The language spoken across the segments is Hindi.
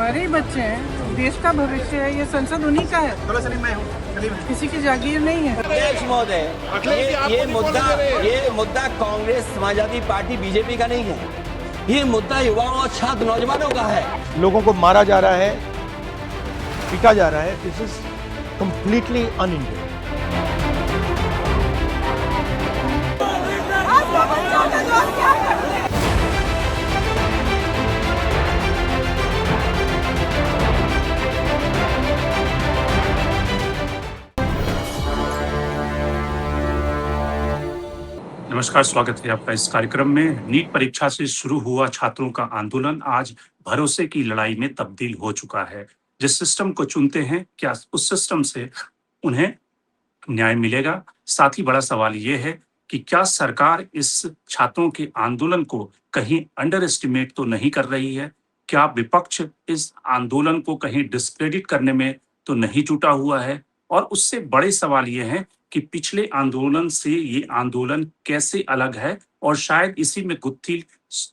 हमारे ही बच्चे हैं, देश का भविष्य है, ये संसद उन्हीं का है, किसी की जागीर नहीं है। अध्यक्ष महोदय, ये मुद्दा कांग्रेस, समाजवादी पार्टी, बीजेपी का नहीं है। ये मुद्दा युवाओं और छात्र नौजवानों का है। लोगों को मारा जा रहा है, पीटा जा रहा है। This is completely an Indian. नमस्कार, स्वागत है आपका इस कार्यक्रम में। नीट परीक्षा से शुरू हुआ छात्रों का आंदोलन आज भरोसे की लड़ाई में तब्दील हो चुका है। जिस सिस्टम को चुनते हैं, क्या उस सिस्टम से उन्हें न्याय मिलेगा? साथ ही बड़ा सवाल ये है कि क्या सरकार इस छात्रों के आंदोलन को कहीं अंडर एस्टिमेट तो नहीं कर रही है? क्या विपक्ष इस आंदोलन को कहीं डिस्क्रेडिट करने में तो नहीं जुटा हुआ है? और उससे बड़े सवाल ये हैं कि पिछले आंदोलन से ये आंदोलन कैसे अलग है, और शायद इसी में गुत्थी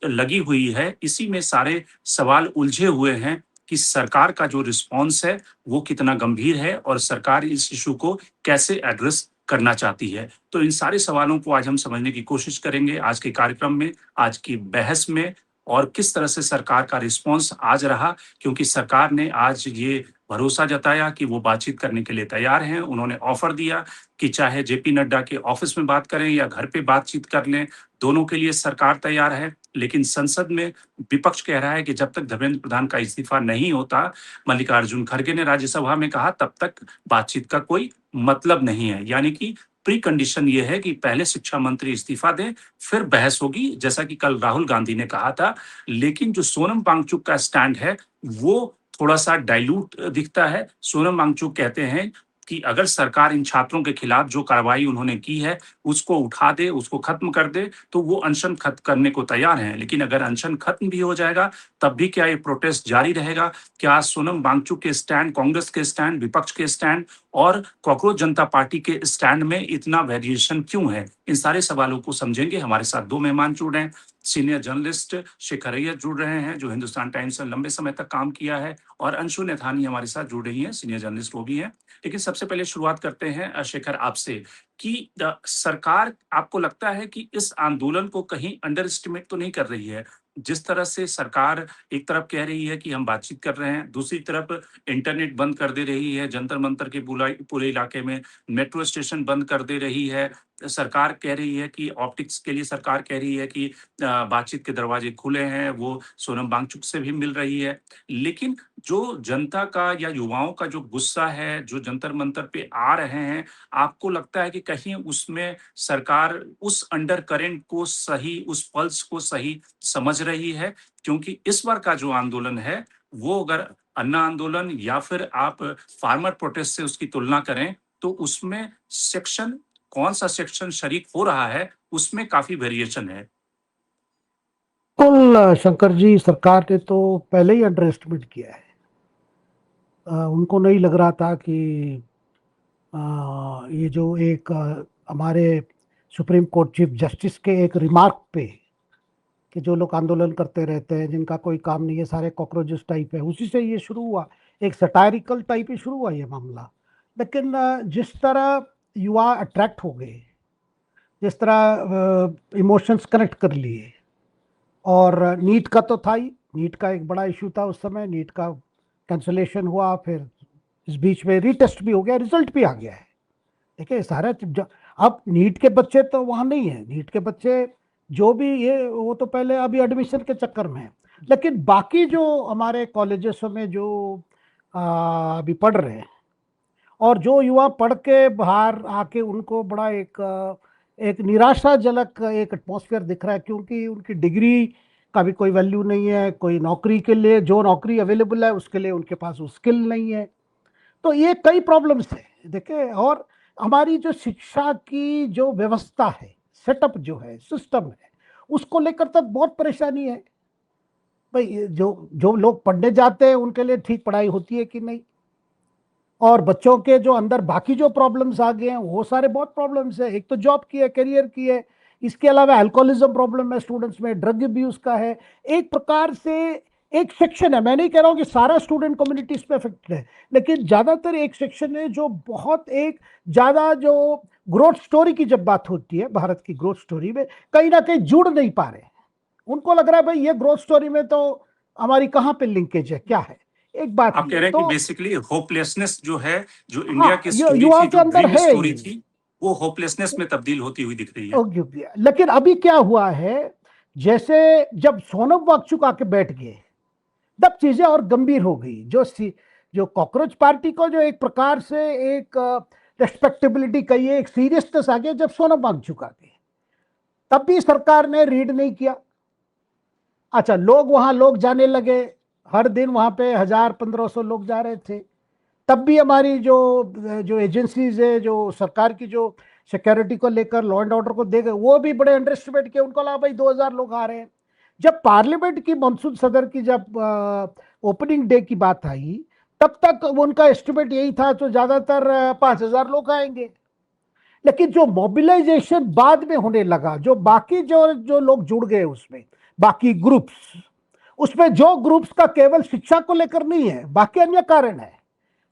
लगी हुई है, इसी में सारे सवाल उलझे हुए हैं कि सरकार का जो रिस्पॉन्स है वो कितना गंभीर है और सरकार इस इशू को कैसे एड्रेस करना चाहती है। तो इन सारे सवालों को आज हम समझने की कोशिश करेंगे आज के कार्यक्रम में, आज की बहस में, और किस तरह से सरकार का रिस्पॉन्स आज रहा, क्योंकि सरकार ने आज ये भरोसा जताया कि वो बातचीत करने के लिए तैयार हैं। उन्होंने ऑफर दिया कि चाहे जेपी नड्डा के ऑफिस में बात करें या घर पे बातचीत कर लें, दोनों के लिए सरकार तैयार है। लेकिन संसद में विपक्ष कह रहा है कि जब तक धर्मेंद्र प्रधान का इस्तीफा नहीं होता, मल्लिकार्जुन खड़गे ने राज्यसभा में कहा, तब तक बातचीत का कोई मतलब नहीं है। यानी कि प्री कंडीशन ये है कि पहले शिक्षा मंत्री इस्तीफा दें, फिर बहस होगी, जैसा कि कल राहुल गांधी ने कहा था। लेकिन जो सोनम वांगचुक का स्टैंड है वो थोड़ा सा डाइल्यूट दिखता है। सोनम वांगचुक कहते हैं कि अगर सरकार इन छात्रों के खिलाफ जो कार्रवाई उन्होंने की है उसको उठा दे, उसको खत्म कर दे, तो वो अनशन खत्म करने को तैयार हैं। लेकिन अगर अनशन खत्म भी हो जाएगा तब भी क्या ये प्रोटेस्ट जारी रहेगा? क्या सोनम वांगचुक के स्टैंड, कांग्रेस के स्टैंड, विपक्ष के स्टैंड और कॉकरोच जनता पार्टी के स्टैंड में इतना वेरिएशन क्यों है? इन सारे सवालों को समझेंगे। हमारे साथ दो मेहमान जुड़ रहे हैं। सीनियर जर्नलिस्ट शेखर अय्यर जुड़ रहे हैं, जो हिंदुस्तान टाइम्स में लंबे समय तक काम किया है, और अंशु नेथानी हमारे साथ जुड़ रही हैं, सीनियर जर्नलिस्ट वो भी हैं। लेकिन सबसे पहले शुरुआत करते हैं शेखर आपसे कि सरकार, आपको लगता है कि इस आंदोलन को कहीं अंडर एस्टिमेट तो नहीं कर रही है? जिस तरह से सरकार एक तरफ कह रही है कि हम बातचीत कर रहे हैं, दूसरी तरफ इंटरनेट बंद कर दे रही है, जंतर मंतर के पूरे इलाके में मेट्रो स्टेशन बंद कर दे रही है। सरकार कह रही है कि ऑप्टिक्स के लिए सरकार कह रही है कि बातचीत के दरवाजे खुले हैं, वो सोनम वांगचुक से भी मिल रही है। लेकिन जो जनता का या युवाओं का जो गुस्सा है, जो जंतर मंतर पे आ रहे हैं, आपको लगता है कि कहीं उसमें सरकार उस अंडर करेंट को सही, उस पल्स को सही समझ रही है? क्योंकि इस बार का जो आंदोलन है वो, अगर अन्ना आंदोलन या फिर आप फार्मर प्रोटेस्ट से उसकी तुलना करें, तो उसमें सेक्शन, कौन सा सेक्शन शरीक हो रहा है, उसमें काफी वेरिएशन है। बिल्कुल शंकर जी, सरकार ने तो पहले ही अंडर एस्टिमेट किया है। उनको नहीं लग रहा था कि ये जो एक हमारे सुप्रीम कोर्ट चीफ जस्टिस के एक रिमार्क पे कि जो लोग आंदोलन करते रहते हैं, जिनका कोई काम नहीं है, सारे कॉकरोचेस टाइप है, उसी से ये शुरू हुआ। एक सटायरिकल टाइप ही शुरू हुआ ये मामला। लेकिन जिस तरह युवा अट्रैक्ट हो गए, जिस तरह इमोशंस कनेक्ट कर लिए, और नीट का तो था ही, नीट का एक बड़ा इशू था उस समय, नीट का कैंसलेशन हुआ, फिर इस बीच में रीटेस्ट भी हो गया, रिजल्ट भी आ गया है। देखिए सारा अब नीट के बच्चे तो वहाँ नहीं है, नीट के बच्चे जो भी ये, वो तो पहले अभी एडमिशन के चक्कर में है। लेकिन बाकी जो हमारे कॉलेजेस में जो अभी पढ़ रहे हैं, और जो युवा पढ़ के बाहर आके उनको बड़ा एक निराशाजनक एक एटमॉस्फेयर दिख रहा है, क्योंकि उनकी डिग्री का भी कोई वैल्यू नहीं है, कोई नौकरी के लिए जो नौकरी अवेलेबल है उसके लिए उनके पास वो स्किल नहीं है। तो ये कई प्रॉब्लम्स है देखिए। और हमारी जो शिक्षा की जो व्यवस्था है, सेटअप जो है, सिस्टम है, उसको लेकर तक बहुत परेशानी है। भाई जो जो लोग पढ़ने जाते हैं उनके लिए ठीक पढ़ाई होती है कि नहीं, और बच्चों के जो अंदर बाकी जो प्रॉब्लम्स आ गए हैं वो सारे बहुत प्रॉब्लम्स है। एक तो जॉब की है, करियर की है, इसके अलावा अल्कोहलिज्म प्रॉब्लम है स्टूडेंट्स में, ड्रग अब्यूज का है। एक प्रकार से एक सेक्शन है, मैं नहीं कह रहा हूं कि सारा स्टूडेंट कम्युनिटी इस पे अफेक्टेड है, लेकिन ज्यादातर एक सेक्शन है जो बहुत एक ज्यादा जो ग्रोथ स्टोरी की जब बात होती है, भारत की ग्रोथ स्टोरी में कहीं ना कहीं जुड़ नहीं पा रहे। उनको लग रहा है भाई ये ग्रोथ स्टोरी में तो हमारी कहाँ पे लिंकेज है, क्या है। एक बात आप कह रहे हैं तो कि बेसिकली होपलेसनेस जो है, जो इंडिया की हाँ, स्टोरी युवाओं थी, के जो अंदर ड्रीम है स्टोरी ये। थी, वो होपलेसनेस में तब्दील होती हुई दिख रही है। ओके, लेकिन अभी क्या हुआ है, जैसे जब सोनम वांगचुक आके बैठ गए तब चीजें और गंभीर हो गई। जो कॉकरोच पार्टी को जो एक प्रकार से एक रेस्पेक्टेबिलिटी कहिए, एक सीरियसनेस आ गया जब सोनम वांगचुक आ गए, तब भी सरकार ने रीड नहीं किया। अच्छा, लोग जाने लगे, हर दिन वहां पे 1000-1500 लोग जा रहे थे, तब भी हमारी जो एजेंसीज है, जो सरकार की जो सिक्योरिटी को लेकर, लॉ एंड ऑर्डर को देकर, वो भी बड़े अंडर एस्टिमेट किए। उनको लगा भाई 2000 लोग आ रहे हैं। जब पार्लियामेंट की मानसून सदर की जब ओपनिंग डे की बात आई, तब तक उनका एस्टिमेट यही था तो ज्यादातर 5000 लोग आएंगे। लेकिन जो मोबिलाइजेशन बाद में होने लगा, जो बाकी जो लोग जुड़ गए उसमें, बाकी ग्रुप्स, उसमें जो ग्रुप्स का केवल शिक्षा को लेकर नहीं है, बाकी अन्य कारण है,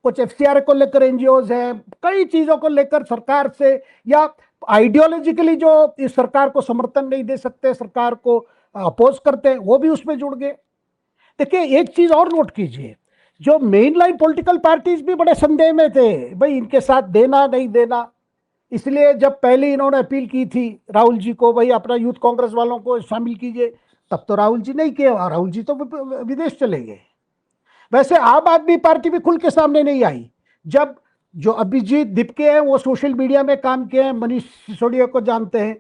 कुछ एफसीआर को लेकर एनजीओज है, कई चीजों को लेकर सरकार से, या आइडियोलॉजिकली जो इस सरकार को समर्थन नहीं दे सकते, सरकार को अपोज करते हैं, वो भी उसमें जुड़ गए। देखिए, एक चीज और नोट कीजिए, जो मेन लाइन पॉलिटिकल पार्टीज भी बड़े संदेह में थे भाई इनके साथ देना नहीं देना। इसलिए जब पहले इन्होंने अपील की थी राहुल जी को, भाई अपना यूथ कांग्रेस वालों को शामिल कीजिए, तब तो राहुल जी नहीं किए, राहुल जी तो विदेश चले गए। वैसे आम आदमी पार्टी भी खुल के सामने नहीं आई। जब जो अभिजीत दिपके हैं वो सोशल मीडिया में काम किए हैं, मनीष सिसोदिया को जानते हैं,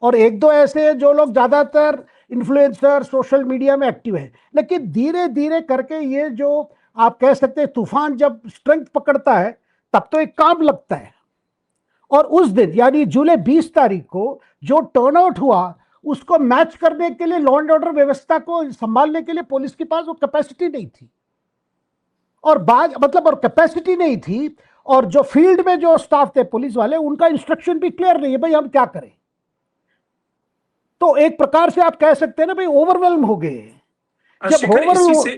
और एक दो ऐसे हैं जो लोग ज्यादातर इन्फ्लुएंसर सोशल मीडिया में एक्टिव हैं। लेकिन धीरे धीरे करके ये जो आप कह सकते हैं तूफान जब स्ट्रेंथ पकड़ता है, तब तो एक काम लगता है। और उस दिन यानी जुलाई 20 तारीख को जो टर्नआउट हुआ, उसको मैच करने के लिए, लॉ एंड ऑर्डर व्यवस्था को संभालने के लिए पुलिस के पास वो कैपेसिटी नहीं थी, और कैपेसिटी नहीं थी, और जो फील्ड में जो स्टाफ थे पुलिस वाले, उनका इंस्ट्रक्शन भी क्लियर नहीं है भाई हम क्या करें। तो एक प्रकार से आप कह सकते हैं ना भाई ओवरवेल्म हो गए।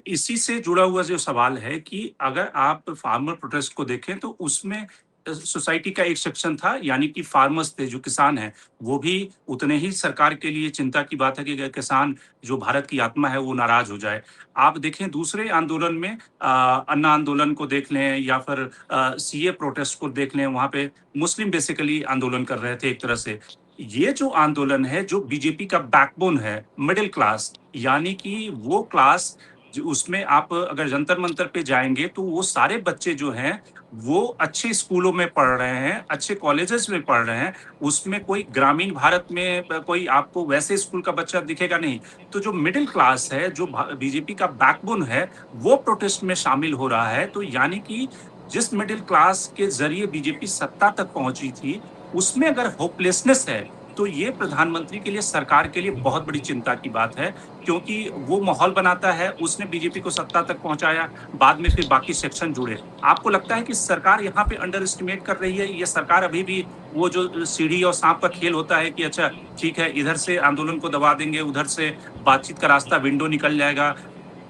इसी से जुड़ा हुआ जो सवाल है कि अगर आप फार्मर प्रोटेस्ट को देखें तो उसमें सोसाइटी का एक सेक्शन था, यानी कि फार्मर्स थे, जो किसान हैं, वो भी उतने ही सरकार के लिए चिंता की बात है कि किसान जो भारत की आत्मा है वो नाराज हो जाए। आप देखें दूसरे आंदोलन में अन्ना आंदोलन को देख लें या फिर सीए प्रोटेस्ट को देख लें, वहां पे मुस्लिम बेसिकली आंदोलन कर रहे थे एक तरह से। ये जो आंदोलन है, जो बीजेपी का बैकबोन है, मिडिल क्लास, यानी कि वो क्लास उसमें आप अगर जंतर मंतर पे जाएंगे तो वो सारे बच्चे जो हैं वो अच्छे स्कूलों में पढ़ रहे हैं, अच्छे कॉलेजेस में पढ़ रहे हैं। उसमें कोई ग्रामीण भारत में कोई आपको वैसे स्कूल का बच्चा दिखेगा नहीं। तो जो मिडिल क्लास है, जो बीजेपी का बैकबोन है, वो प्रोटेस्ट में शामिल हो रहा है। तो यानी कि जिस मिडिल क्लास के जरिए बीजेपी सत्ता तक पहुंची थी, उसमें अगर होपलेसनेस है तो ये प्रधानमंत्री के लिए, सरकार के लिए बहुत बड़ी चिंता की बात है, क्योंकि वो माहौल बनाता है, उसने बीजेपी को सत्ता तक पहुंचाया, बाद में फिर बाकी सेक्शन जुड़े। आपको लगता है कि सरकार यहाँ पे अंडर एस्टिमेट कर रही है? ये सरकार अभी भी वो जो सीढ़ी और सांप का खेल होता है कि अच्छा ठीक है, इधर से आंदोलन को दबा देंगे, उधर से बातचीत का रास्ता विंडो निकल जाएगा।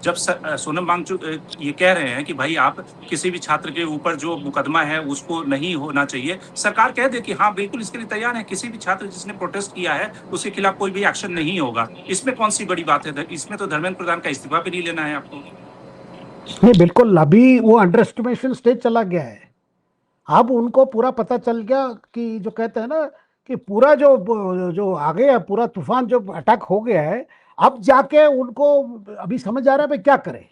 जब सोनम वांगचुक ये कह रहे हैं कि भाई आप किसी भी छात्र के ऊपर जो मुकदमा है उसको नहीं होना चाहिए, सरकार कह दे कि हाँ बिल्कुल इसके लिए तैयार है, किसी भी छात्र जिसने प्रोटेस्ट किया है उसके खिलाफ कोई भी एक्शन नहीं होगा, इसमें कौन सी बड़ी बात है? इसमें तो धर्मेंद्र प्रधान का इस्तीफा भी नहीं लेना है आपको। नहीं, बिल्कुल, अभी वो अंडर एस्टिमेशन स्टेज चला गया है। अब उनको पूरा पता चल गया कि जो कहते हैं ना कि पूरा जो आ गया, पूरा तूफान जो अटैक हो गया है, अब जाके उनको अभी समझ आ रहा है भाई क्या करें।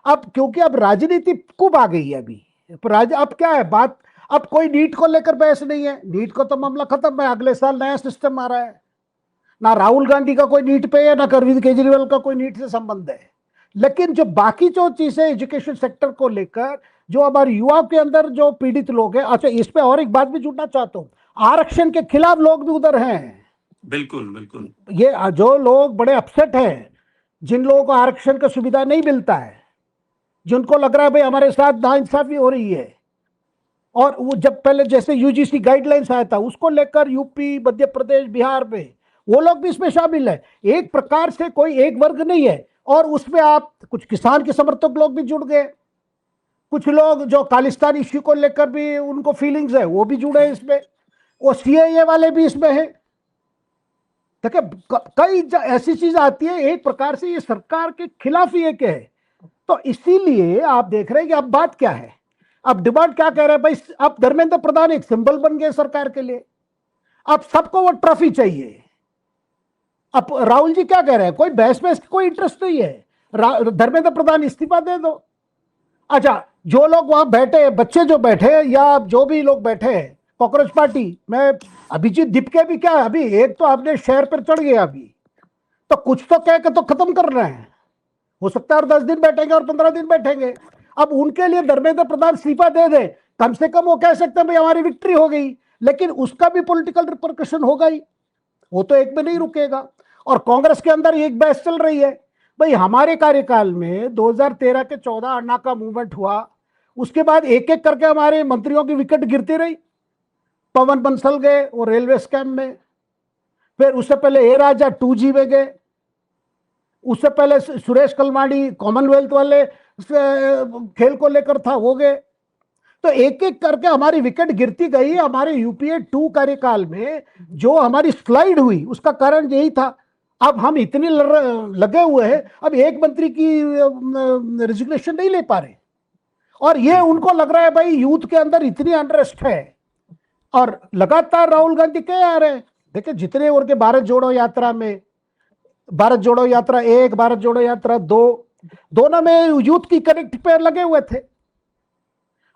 अब क्योंकि अब राजनीति खूब आ गई है अभी, अब क्या है बात, अब कोई नीट को लेकर बहस नहीं है, नीट को तो मामला खत्म है, अगले साल नया सिस्टम आ रहा है। ना राहुल गांधी का कोई नीट पे है, ना अरविंद केजरीवाल का कोई नीट से संबंध है। लेकिन जो बाकी जो चीजें एजुकेशन सेक्टर को लेकर, जो हमारे युवाओं के अंदर जो पीड़ित लोग हैं, अच्छा इस पे और एक बात भी जुड़ना चाहता हूँ, आरक्षण के खिलाफ लोग भी उधर हैं। बिल्कुल बिल्कुल, ये जो लोग बड़े अपसेट हैं, जिन लोगों को आरक्षण का सुविधा नहीं मिलता है, जिनको लग रहा है भाई हमारे साथ नाइंसाफी हो रही है, और वो जब पहले जैसे यूजीसी गाइडलाइंस आया था उसको लेकर यूपी, मध्य प्रदेश, बिहार में वो लोग भी इसमें शामिल है। एक प्रकार से कोई एक वर्ग नहीं है, और उसमें आप कुछ किसान के समर्थक लोग भी जुड़ गए, कुछ लोग जो खालिस्तान इश्यू को लेकर भी उनको फीलिंग्स है वो भी जुड़े इसमें, वो सीएए वाले भी इसमें है। देखिए कई ऐसी चीज आती है, एक प्रकार से ये सरकार के खिलाफ ही एक है। तो इसीलिए आप देख रहे हैं कि अब बात क्या है, अब डिमांड क्या कह रहे हैं भाई, अब धर्मेंद्र प्रधान एक सिंबल बन गए सरकार के लिए, अब सबको वो ट्रॉफी चाहिए। अब राहुल जी क्या कह रहे हैं, कोई बहस में कोई इंटरेस्ट नहीं है, धर्मेंद्र प्रधान इस्तीफा दे दो। अच्छा, जो लोग वहां बैठे, बच्चे जो बैठे या जो भी लोग बैठे हैं कॉकरोच पार्टी में, अभिजीत दीपके भी क्या, अभी एक तो अपने शहर पर चढ़ गया, अभी तो कुछ तो कह के तो खत्म कर रहे हैं, हो सकता है और 10 दिन बैठेंगे और 15 दिन बैठेंगे। अब उनके लिए धर्मेंद्र प्रधान इस्तीफा दे दे, कम से कम वो कह सकते हैं भाई हमारी विक्ट्री हो गई, लेकिन उसका भी पॉलिटिकल रिपरकशन होगा ही, वो तो एक में नहीं रुकेगा। और कांग्रेस के अंदर एक बहस चल रही है, भाई हमारे कार्यकाल में 2013 के 14 अन्ना का मूवमेंट हुआ, उसके बाद एक एक करके हमारे मंत्रियों की विकेट गिरती रही, पवन बंसल गए वो रेलवे स्कैम में, फिर उससे पहले ए राजा 2G में गए, उससे पहले सुरेश कलमाड़ी कॉमनवेल्थ वाले खेल को लेकर था वो गए। तो एक एक करके हमारी विकेट गिरती गई। हमारे यूपीए 2 कार्यकाल में जो हमारी स्लाइड हुई उसका कारण यही था। अब हम इतने लगे हुए हैं, अब एक मंत्री की रेजिग्नेशन नहीं ले पा रहे, और ये उनको लग रहा है भाई यूथ के अंदर इतनी अनरेस्ट है, और लगातार राहुल गांधी कह आ रहे हैं। देखिए जितने उनके भारत जोड़ो यात्रा में, भारत जोड़ो यात्रा 1, भारत जोड़ो यात्रा 2, दोनों में यूथ की कनेक्ट पे लगे हुए थे।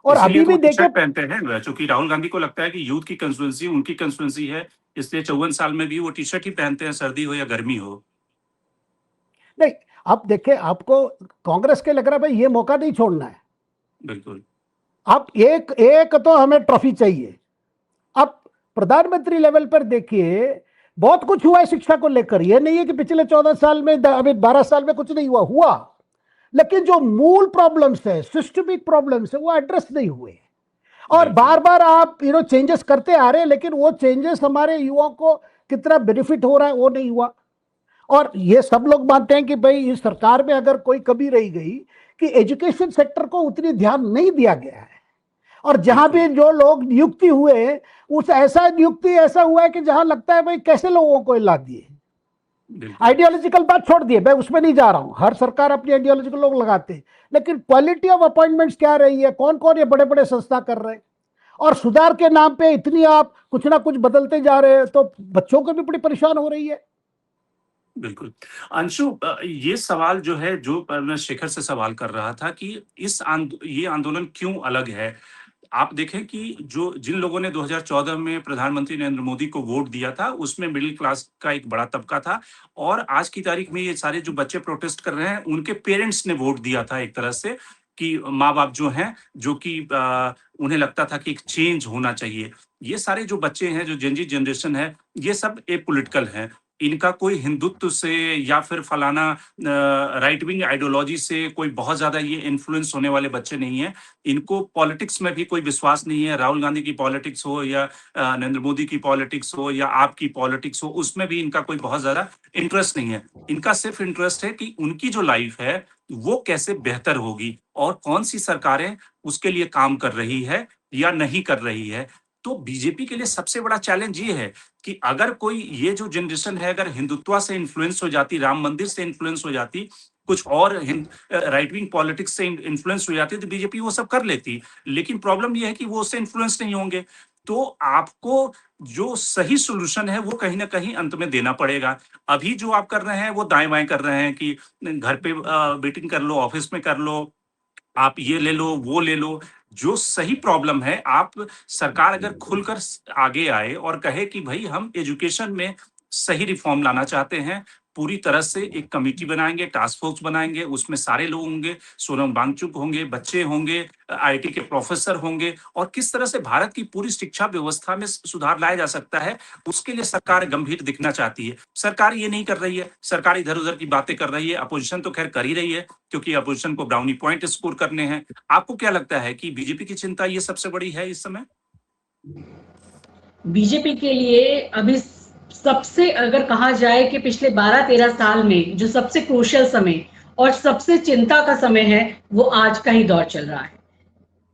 और अभी भी देखिए पहनते हैं, चूंकि राहुल गांधी को लगता है कि यूथ की कंस्टिट्यूंसी उनकी कंस्टिट्यूंसी है, इसलिए 54 साल में भी वो टी शर्ट ही पहनते हैं, सर्दी हो या गर्मी हो। नहीं, अब देखिए आपको कांग्रेस के लग रहा है भाई ये मौका नहीं छोड़ना है। बिल्कुल, अब एक तो हमें ट्रॉफी चाहिए। अब प्रधानमंत्री लेवल पर देखिए बहुत कुछ हुआ है शिक्षा को लेकर, यह नहीं है कि पिछले 14 साल में, अभी 12 साल में कुछ नहीं हुआ, लेकिन जो मूल प्रॉब्लम्स है, सिस्टमिक प्रॉब्लम्स है, वो एड्रेस नहीं हुए। और बार बार आप चेंजेस करते आ रहे हैं, लेकिन वो चेंजेस हमारे युवाओं को कितना बेनिफिट हो रहा है वो नहीं हुआ। और ये सब लोग मानते हैं कि भाई इस सरकार में अगर कोई कमी रही गई कि एजुकेशन सेक्टर को उतनी ध्यान नहीं दिया गया है, और जहां भी जो लोग नियुक्ति हुए उस ऐसा नियुक्ति ऐसा हुआ है कि जहां लगता है भाई कैसे लोगों को ला दिए। आइडियोलॉजिकल बात छोड़ दिए, मैं उसमें नहीं जा रहा हूं, हर सरकार अपनी आइडियोलॉजिकल लोग लगाते हैं, लेकिन क्वालिटी ऑफ अपॉइंटमेंट्स क्या रही है, कौन कौन ये बड़े बड़े संस्था कर रहे हैं, और सुधार के नाम पे इतनी आप कुछ ना कुछ बदलते जा रहे हैं, तो बच्चों को भी बड़ी परेशान हो रही है। बिल्कुल अंशु, ये सवाल जो है, जो मैं शेखर से सवाल कर रहा था कि ये आंदोलन क्यों अलग है। आप देखें कि जिन लोगों ने 2014 में प्रधानमंत्री नरेंद्र मोदी को वोट दिया था, उसमें मिडिल क्लास का एक बड़ा तबका था, और आज की तारीख में ये सारे जो बच्चे प्रोटेस्ट कर रहे हैं, उनके पेरेंट्स ने वोट दिया था एक तरह से, कि माँ बाप जो हैं, जो कि उन्हें लगता था कि एक चेंज होना चाहिए। ये सारे जो बच्चे हैं, जो जेन जी जनरेशन है, ये सब एपॉलिटिकल हैं, इनका कोई हिंदुत्व से या फिर फलाना राइट विंग आइडियोलॉजी से कोई बहुत ज्यादा ये इन्फ्लुएंस होने वाले बच्चे नहीं है। इनको पॉलिटिक्स में भी कोई विश्वास नहीं है, राहुल गांधी की पॉलिटिक्स हो या नरेंद्र मोदी की पॉलिटिक्स हो या आपकी पॉलिटिक्स हो, उसमें भी इनका कोई बहुत ज्यादा इंटरेस्ट नहीं है। इनका सिर्फ इंटरेस्ट है कि उनकी जो लाइफ है वो कैसे बेहतर होगी, और कौन सी सरकारें उसके लिए काम कर रही है या नहीं कर रही है। तो बीजेपी के लिए सबसे बड़ा चैलेंज ये है कि अगर कोई, ये जो जनरेशन है, अगर हिंदुत्व से इन्फ्लुएंस हो जाती, राम मंदिर से इन्फ्लुएंस हो जाती, कुछ और राइट विंग पॉलिटिक्स से इन्फ्लुएंस हो जाती, तो बीजेपी वो सब कर लेती। लेकिन प्रॉब्लम ये है कि वो उससे इन्फ्लुएंस नहीं होंगे, तो आपको जो सही सोल्यूशन है वो कहीं ना कहीं अंत में देना पड़ेगा। अभी जो आप कर रहे हैं वो दाएं बाएं कर रहे हैं कि घर पे मीटिंग कर लो, ऑफिस में कर लो, आप ये ले लो वो ले लो। जो सही प्रॉब्लम है, आप सरकार अगर खुलकर आगे आए और कहे कि भाई हम एजुकेशन में सही रिफॉर्म लाना चाहते हैं, पूरी तरह से एक कमेटी बनाएंगे, टास्क फोर्स बनाएंगे, उसमें सारे लोग होंगे, सोनम वांगचुक होंगे, बच्चे होंगे, आईटी के प्रोफेसर होंगे, और किस तरह से भारत की पूरी शिक्षा व्यवस्था में सुधार लाया जा सकता है, उसके लिए सरकार गंभीर दिखना चाहती है। सरकार ये नहीं कर रही है, सरकार इधर उधर की बातें कर रही है। अपोजिशन तो खैर कर ही रही है, क्योंकि अपोजिशन को ब्राउनी पॉइंट स्कोर करने हैं। आपको क्या लगता है कि बीजेपी की चिंता ये सबसे बड़ी है इस समय? बीजेपी के लिए अभी सबसे, अगर कहा जाए कि पिछले 12-13 साल में जो सबसे क्रूशियल समय और सबसे चिंता का समय है वो आज का ही दौर चल रहा है।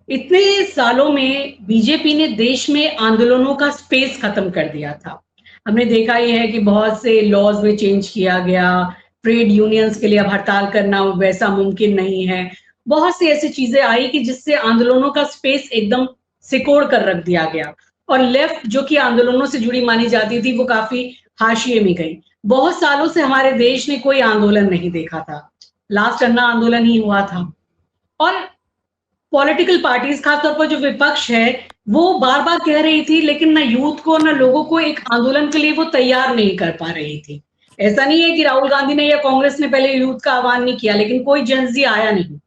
इतने सालों में बीजेपी ने देश में आंदोलनों का स्पेस खत्म कर दिया था। हमने देखा ही है कि बहुत से लॉज में चेंज किया गया, ट्रेड यूनियंस के लिए अब हड़ताल करना वैसा मुमकिन नहीं है। बहुत सी ऐसी चीजें आई कि जिससे आंदोलनों का स्पेस एकदम सिकोड़ कर रख दिया गया और लेफ्ट जो कि आंदोलनों से जुड़ी मानी जाती थी वो काफी हाशिए में गई। बहुत सालों से हमारे देश ने कोई आंदोलन नहीं देखा था, लास्ट अन्ना आंदोलन ही हुआ था। और पॉलिटिकल पार्टीज, खासतौर पर जो विपक्ष है, वो बार बार कह रही थी, लेकिन ना यूथ को ना लोगों को एक आंदोलन के लिए वो तैयार नहीं कर पा रही थी। ऐसा नहीं है कि राहुल गांधी ने या कांग्रेस ने पहले यूथ का आह्वान नहीं किया, लेकिन कोई जनजी आया नहीं।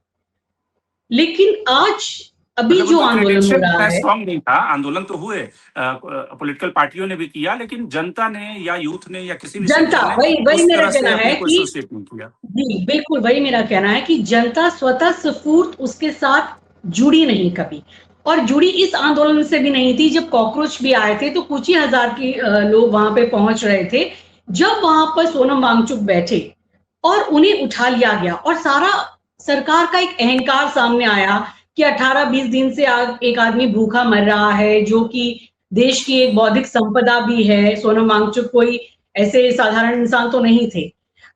लेकिन आज अभी जो आंदोलन हो रहा है, स्ट्रॉन्ग नहीं था, आंदोलन तो हुए, पॉलिटिकल पार्टियों ने भी किया, लेकिन जनता ने या यूथ ने या किसी भी जनता, वही मेरा कहना है कि जी बिल्कुल वही मेरा कहना है कि जनता स्वतः स्फूर्त उसके साथ जुड़ी नहीं कभी, और जुड़ी इस आंदोलन से भी नहीं थी। जब कॉकरोच भी आए थे तो कुछ ही हजार की लोग वहां पे पहुंच रहे थे। जब वहां पर सोनम वांगचुक बैठे और उन्हें उठा लिया गया और सारा सरकार का एक अहंकार सामने आया कि 18-20 दिन से एक आदमी भूखा मर रहा है, जो कि देश की एक बौद्धिक संपदा भी है। सोनम वांगचुक कोई ऐसे साधारण इंसान तो नहीं थे।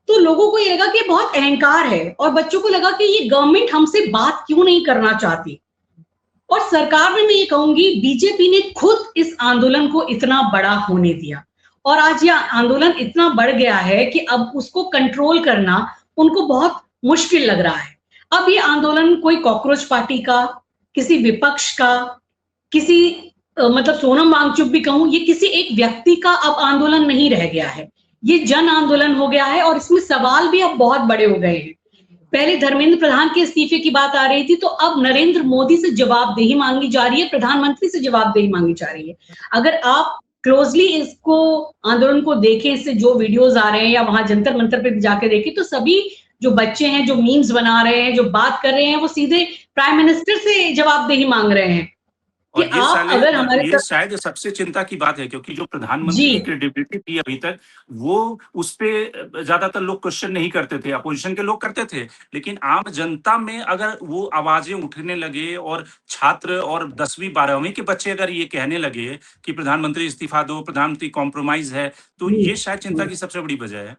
तो लोगों को ये लगा कि बहुत अहंकार है, और बच्चों को लगा कि ये गवर्नमेंट हमसे बात क्यों नहीं करना चाहती। और सरकार में मैं ये कहूंगी, बीजेपी ने खुद इस आंदोलन को इतना बड़ा होने दिया, और आज यह आंदोलन इतना बढ़ गया है कि अब उसको कंट्रोल करना उनको बहुत मुश्किल लग रहा है। अब ये आंदोलन कोई कॉकरोच पार्टी का, किसी विपक्ष का, किसी मतलब सोनम वांगचुक भी कहूं, ये किसी एक व्यक्ति का अब आंदोलन नहीं रह गया है, ये जन आंदोलन हो गया है। और इसमें सवाल भी अब बहुत बड़े हो गए हैं। पहले धर्मेंद्र प्रधान के इस्तीफे की बात आ रही थी, तो अब नरेंद्र मोदी से जवाबदेही मांगी जा रही है, प्रधानमंत्री से जवाबदेही मांगी जा रही है। अगर आप क्लोजली इसको आंदोलन को देखें, इससे जो वीडियोस आ रहे हैं या वहां जंतर मंतर पे जाके देखें, तो सभी जो बच्चे हैं, जो मीम्स बना रहे हैं, जो बात कर रहे हैं, वो सीधे प्राइम मिनिस्टर से जवाबदेही मांग रहे हैं कि आप अगर हमारे ये शायद सबसे चिंता की बात है, क्योंकि जो प्रधानमंत्री की क्रेडिबिलिटी थी अभी तक, वो उस पे ज्यादातर लोग क्वेश्चन नहीं करते थे, अपोजिशन के लोग करते थे। लेकिन आम जनता में अगर वो आवाजें उठने लगे और छात्र और 10वीं 12वीं के बच्चे अगर ये कहने लगे कि प्रधानमंत्री इस्तीफा दो, प्रधानमंत्री कॉम्प्रोमाइज है, तो ये शायद चिंता की सबसे बड़ी वजह है।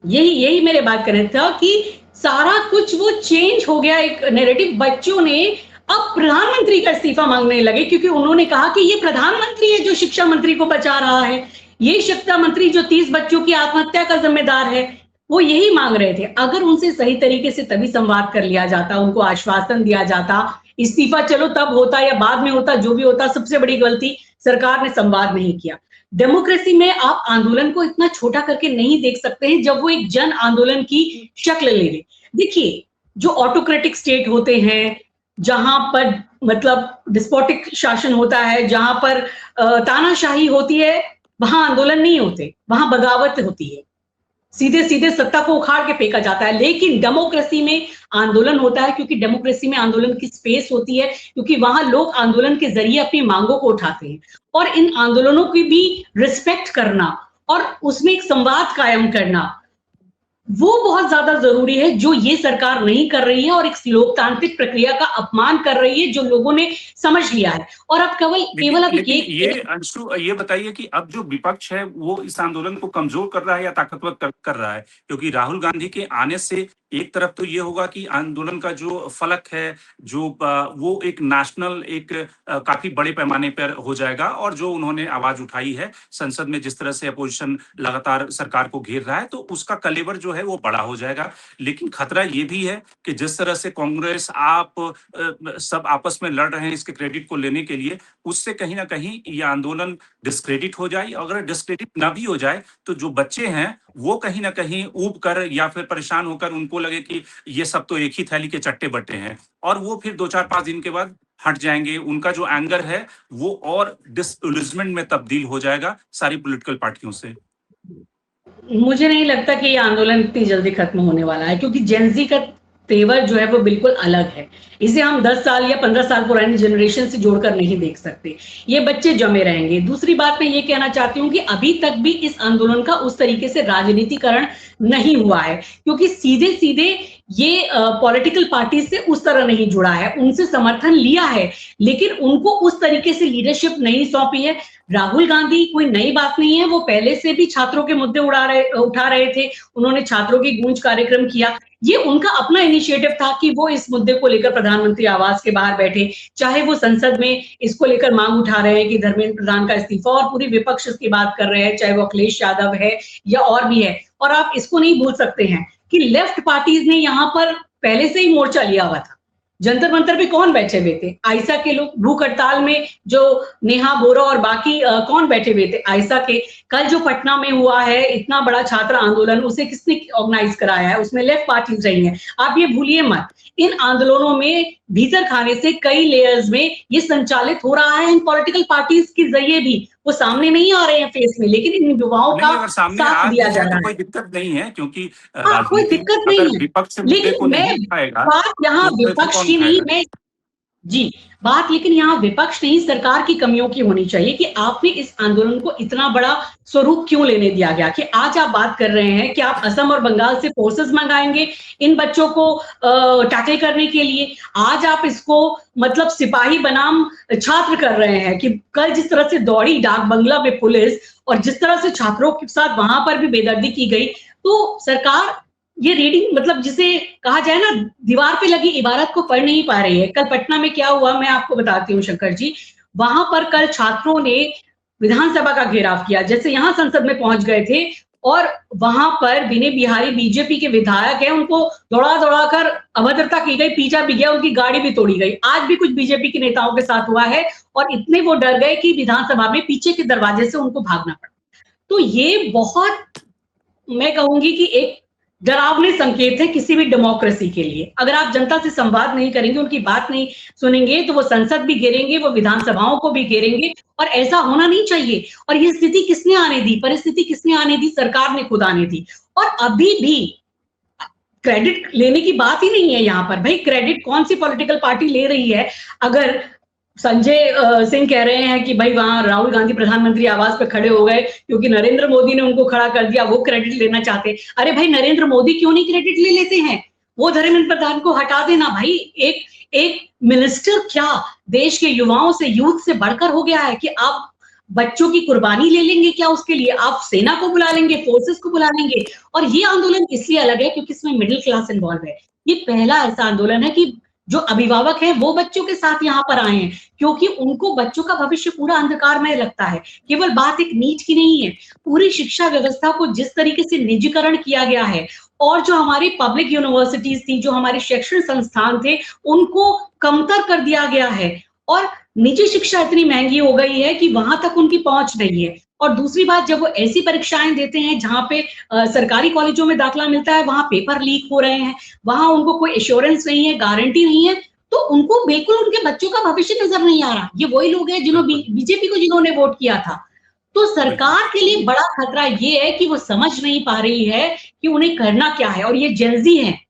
यही मेरे बात करना था कि सारा कुछ वो चेंज हो गया, एक नैरेटिव। बच्चों ने अब प्रधानमंत्री का इस्तीफा मांगने लगे, क्योंकि उन्होंने कहा कि ये प्रधानमंत्री है जो शिक्षा मंत्री को बचा रहा है, ये शिक्षा मंत्री जो 30 बच्चों की आत्महत्या का जिम्मेदार है, वो यही मांग रहे थे। अगर उनसे सही तरीके से तभी संवाद कर लिया जाता, उनको आश्वासन दिया जाता, इस्तीफा चलो तब होता या बाद में होता, जो भी होता। सबसे बड़ी गलती सरकार ने संवाद नहीं किया। डेमोक्रेसी में आप आंदोलन को इतना छोटा करके नहीं देख सकते हैं जब वो एक जन आंदोलन की शक्ल ले ले। देखिए, जो ऑटोक्रेटिक स्टेट होते हैं, जहां पर मतलब डिस्पोटिक शासन होता है, जहां पर तानाशाही होती है, वहां आंदोलन नहीं होते, वहां बगावत होती है, सीधे सीधे सत्ता को उखाड़ के फेंका जाता है। लेकिन डेमोक्रेसी में आंदोलन होता है, क्योंकि डेमोक्रेसी में आंदोलन की स्पेस होती है, क्योंकि वहां लोग आंदोलन के जरिए अपनी मांगों को उठाते हैं। और इन आंदोलनों की भी रिस्पेक्ट करना और उसमें एक संवाद कायम करना, वो बहुत ज्यादा जरूरी है, जो ये सरकार नहीं कर रही है, और एक लोकतांत्रिक प्रक्रिया का अपमान कर रही है, जो लोगों ने समझ लिया है। और अब केवल अब ये अंशु, ये बताइए कि अब जो विपक्ष है वो इस आंदोलन को कमजोर कर रहा है या ताकतवर कर रहा है? क्योंकि राहुल गांधी के आने से एक तरफ तो ये होगा कि आंदोलन का जो फलक है, जो वो एक नेशनल, एक काफी बड़े पैमाने पर हो जाएगा, और जो उन्होंने आवाज उठाई है संसद में, जिस तरह से अपोजिशन लगातार सरकार को घेर रहा है, तो उसका कलेवर जो है वो बड़ा हो जाएगा। लेकिन खतरा ये भी है कि जिस तरह से कांग्रेस, आप सब आपस में लड़ रहे हैं इसके क्रेडिट को लेने के लिए, उससे कहीं ना कहीं ये आंदोलन डिस्क्रेडिट हो जाए। अगर डिस्क्रेडिट ना भी हो जाए तो जो बच्चे हैं वो कहीं ना कहीं ऊब कर या फिर परेशान होकर उनको लगे कि ये सब तो एक ही थैली के चट्टे बट्टे हैं, और वो फिर 2-4-5 दिन के बाद हट जाएंगे। उनका जो एंगर है वो और डिसइल्यूजमेंट में तब्दील हो जाएगा सारी पॉलिटिकल पार्टियों से। मुझे नहीं लगता कि ये आंदोलन इतनी जल्दी खत्म होने वाला है, क्योंकि जेनजी का तेवर जो है वो बिल्कुल अलग है। इसे हम 10 साल या 15 साल पुरानी जनरेशन से जोड़कर नहीं देख सकते। ये बच्चे जमे रहेंगे। दूसरी बात मैं ये कहना चाहती हूँ कि अभी तक भी इस आंदोलन का उस तरीके से राजनीतिकरण नहीं हुआ है, क्योंकि सीधे सीधे ये पॉलिटिकल पार्टी से उस तरह नहीं जुड़ा है, उनसे समर्थन लिया है, लेकिन उनको उस तरीके से लीडरशिप नहीं सौंपी है। राहुल गांधी कोई नई बात नहीं है, वो पहले से भी छात्रों के मुद्दे उठा रहे थे। उन्होंने छात्रों की गूंज कार्यक्रम किया। ये उनका अपना इनिशिएटिव था कि वो इस मुद्दे को लेकर प्रधानमंत्री आवास के बाहर बैठे, चाहे वो संसद में इसको लेकर मांग उठा रहे हैं कि धर्मेंद्र प्रधान का इस्तीफा, और पूरी विपक्ष इसकी बात कर रहे हैं, चाहे वो अखिलेश यादव है या और भी है। और आप इसको नहीं भूल सकते हैं कि लेफ्ट पार्टीज ने यहाँ पर पहले से ही मोर्चा लिया हुआ था। जंतर मंतर पे कौन बैठे हुए थे? आयसा के लोग। भूख हड़ताल में जो नेहा बोरा और बाकी कौन बैठे हुए थे? आयसा के। कल जो पटना में हुआ है इतना बड़ा छात्र आंदोलन, उसे किसने ऑर्गेनाइज कराया है? उसमें लेफ्ट पार्टीज रही हैं। आप ये भूलिए मत, इन आंदोलनों में भीतर खाने से कई लेयर्स में ये संचालित हो रहा है। इन पॉलिटिकल पार्टीज के जरिए भी वो सामने नहीं आ रहे हैं फेस में, लेकिन इन युवाओं का साथ दिया जा रहा है। कोई दिक्कत नहीं है, क्योंकि कोई दिक्कत नहीं है, लेकिन मैं बात यहाँ विपक्ष की नहीं, मैं जी बात लेकिन यहाँ विपक्ष नहीं, सरकार की कमियों की होनी चाहिए कि आपने इस आंदोलन को इतना बड़ा स्वरूप क्यों लेने दिया गया। कि आज आप बात कर रहे हैं कि आप असम और बंगाल से फोर्सेस मंगाएंगे इन बच्चों को टैकल करने के लिए। आज आप इसको मतलब सिपाही बनाम छात्र कर रहे हैं कि कल जिस तरह से दौड़ी डाक बंगला में पुलिस और जिस तरह से छात्रों के साथ वहां पर भी बेदर्दी की गई, तो सरकार ये रीडिंग मतलब जिसे कहा जाए ना, दीवार पे लगी इबारत को पढ़ नहीं पा रही है। कल पटना में क्या हुआ मैं आपको बताती हूँ शंकर जी। वहां पर कल छात्रों ने विधानसभा का घेराव किया, जैसे यहाँ संसद में पहुंच गए थे, और वहां पर विनय बिहारी बीजेपी के विधायक है, उनको दौड़ा दौड़ा कर अभद्रता की गई, पीटा भी गया, उनकी गाड़ी भी तोड़ी गई। आज भी कुछ बीजेपी के नेताओं के साथ हुआ है और इतने वो डर गए कि विधानसभा में पीछे के दरवाजे से उनको भागना पड़ा। तो ये बहुत, मैं कहूंगी कि एक डरावने संकेत है किसी भी डेमोक्रेसी के लिए। अगर आप जनता से संवाद नहीं करेंगे, उनकी बात नहीं सुनेंगे, तो वो संसद भी घेरेंगे, वो विधानसभाओं को भी घेरेंगे, और ऐसा होना नहीं चाहिए। और ये स्थिति किसने आने दी, परिस्थिति किसने आने दी? सरकार ने खुद आने दी। और अभी भी क्रेडिट लेने की बात ही नहीं है यहाँ पर। भाई क्रेडिट कौन सी पॉलिटिकल पार्टी ले रही है? अगर संजय सिंह कह रहे हैं कि भाई वहां राहुल गांधी प्रधानमंत्री आवास पे खड़े हो गए क्योंकि नरेंद्र मोदी ने उनको खड़ा कर दिया, वो क्रेडिट लेना चाहते। अरे भाई नरेंद्र मोदी क्यों नहीं क्रेडिट ले लेते हैं? वो धर्मेंद्र प्रधान को हटा देना भाई। एक मिनिस्टर क्या देश के युवाओं से, यूथ से बढ़कर हो गया है कि आप बच्चों की कुर्बानी ले लेंगे क्या उसके लिए? आप सेना को बुला लेंगे, फोर्सेस को बुला लेंगे। और ये आंदोलन इसलिए अलग है क्योंकि इसमें मिडिल क्लास इन्वॉल्व है। ये पहला ऐसा आंदोलन है कि जो अभिभावक हैं वो बच्चों के साथ यहाँ पर आए हैं, क्योंकि उनको बच्चों का भविष्य पूरा अंधकार में लगता है। केवल बात एक नीट की नहीं है, पूरी शिक्षा व्यवस्था को जिस तरीके से निजीकरण किया गया है, और जो हमारी पब्लिक यूनिवर्सिटीज थी, जो हमारे शैक्षणिक संस्थान थे, उनको कमतर कर दिया गया है। और निजी शिक्षा इतनी महंगी हो गई है कि वहां तक उनकी पहुंच नहीं है। और दूसरी बात, जब वो ऐसी परीक्षाएं देते हैं जहां पे सरकारी कॉलेजों में दाखिला मिलता है, वहां पेपर लीक हो रहे हैं, वहां उनको कोई एश्योरेंस नहीं है, गारंटी नहीं है, तो उनको बिल्कुल उनके बच्चों का भविष्य नजर नहीं आ रहा। ये वही लोग हैं जिन्होंने बीजेपी को जिन्होंने वोट किया था। तो सरकार के लिए बड़ा खतरा ये है कि वो समझ नहीं पा रही है कि उन्हें करना क्या है। और ये जेंजी हैं,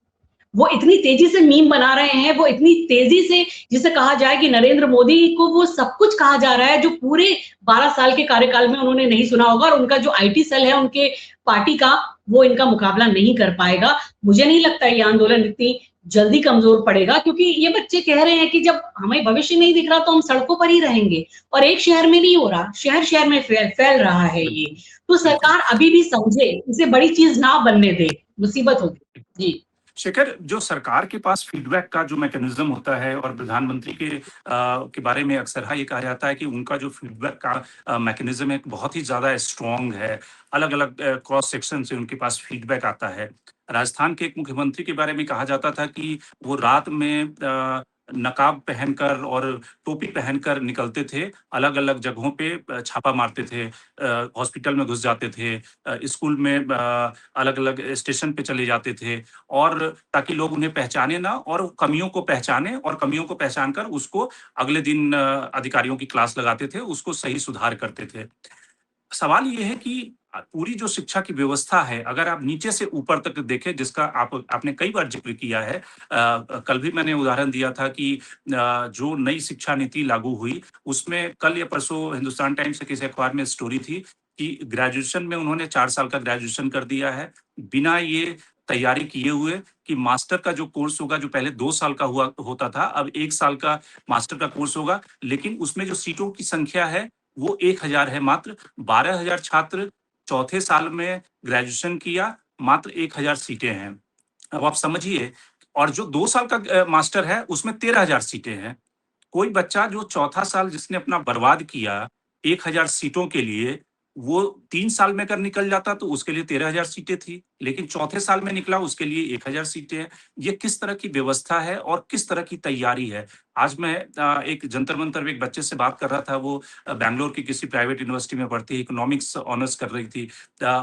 वो इतनी तेजी से मीम बना रहे हैं, वो इतनी तेजी से, जिसे कहा जाए कि नरेंद्र मोदी को वो सब कुछ कहा जा रहा है जो पूरे 12 साल के कार्यकाल में उन्होंने नहीं सुना होगा। और उनका जो आईटी सेल है उनके पार्टी का, वो इनका मुकाबला नहीं कर पाएगा। मुझे नहीं लगता ये आंदोलन इतनी जल्दी कमजोर पड़ेगा, क्योंकि ये बच्चे कह रहे हैं कि जब हमें भविष्य नहीं दिख रहा तो हम सड़कों पर ही रहेंगे। और एक शहर में नहीं हो रहा, शहर शहर में फैल रहा है ये। तो सरकार अभी भी समझे, इसे बड़ी चीज ना बनने दे, मुसीबत होगी। जी शेखर, जो सरकार के पास फीडबैक का जो मैकेनिज्म होता है, और प्रधानमंत्री के बारे में अक्सर ये कहा जाता है कि उनका जो फीडबैक का मैकेनिज्म है बहुत ही ज्यादा स्ट्रॉन्ग है। अलग अलग क्रॉस सेक्शन से उनके पास फीडबैक आता है। राजस्थान के एक मुख्यमंत्री के बारे में कहा जाता था कि वो रात में नकाब पहनकर और टोपी पहनकर निकलते थे, अलग अलग जगहों पे छापा मारते थे, हॉस्पिटल में घुस जाते थे, स्कूल में अलग अलग स्टेशन पे चले जाते थे, और ताकि लोग उन्हें पहचाने ना, और कमियों को पहचाने, और कमियों को पहचान कर उसको अगले दिन अधिकारियों की क्लास लगाते थे, उसको सही सुधार करते थे। सवाल ये है कि पूरी जो शिक्षा की व्यवस्था है, अगर आप नीचे से ऊपर तक देखें, जिसका आपने कई बार जिक्र किया है, कल भी मैंने उदाहरण दिया था कि जो नई शिक्षा नीति लागू हुई, उसमें कल या परसों हिंदुस्तान टाइम्स से किसी अखबार में स्टोरी थी कि ग्रेजुएशन में उन्होंने 4 साल का ग्रेजुएशन कर दिया है, बिना ये तैयारी किए हुए कि मास्टर का जो कोर्स होगा, जो पहले 2 साल का होता था, अब 1 साल का मास्टर का कोर्स होगा, लेकिन उसमें जो सीटों की संख्या है, वो 1000 है मात्र। 12,000 छात्र चौथे साल में ग्रेजुएशन किया, मात्र 1000 सीटें हैं। अब आप समझिए, और जो 2 साल का मास्टर है, उसमें 13,000 सीटें हैं। कोई बच्चा जो चौथा साल जिसने अपना बर्बाद किया 1000 सीटों के लिए, वो 3 साल में अगर निकल जाता तो उसके लिए 13,000 सीटें थी, लेकिन चौथे साल में निकला, उसके लिए 1000 सीटें हैं। ये किस तरह की व्यवस्था है और किस तरह की तैयारी है? आज मैं एक जंतर मंतर में एक बच्चे से बात कर रहा था, वो बैंगलोर की किसी प्राइवेट यूनिवर्सिटी में पढ़ती है, इकोनॉमिक्स ऑनर्स कर रही थी।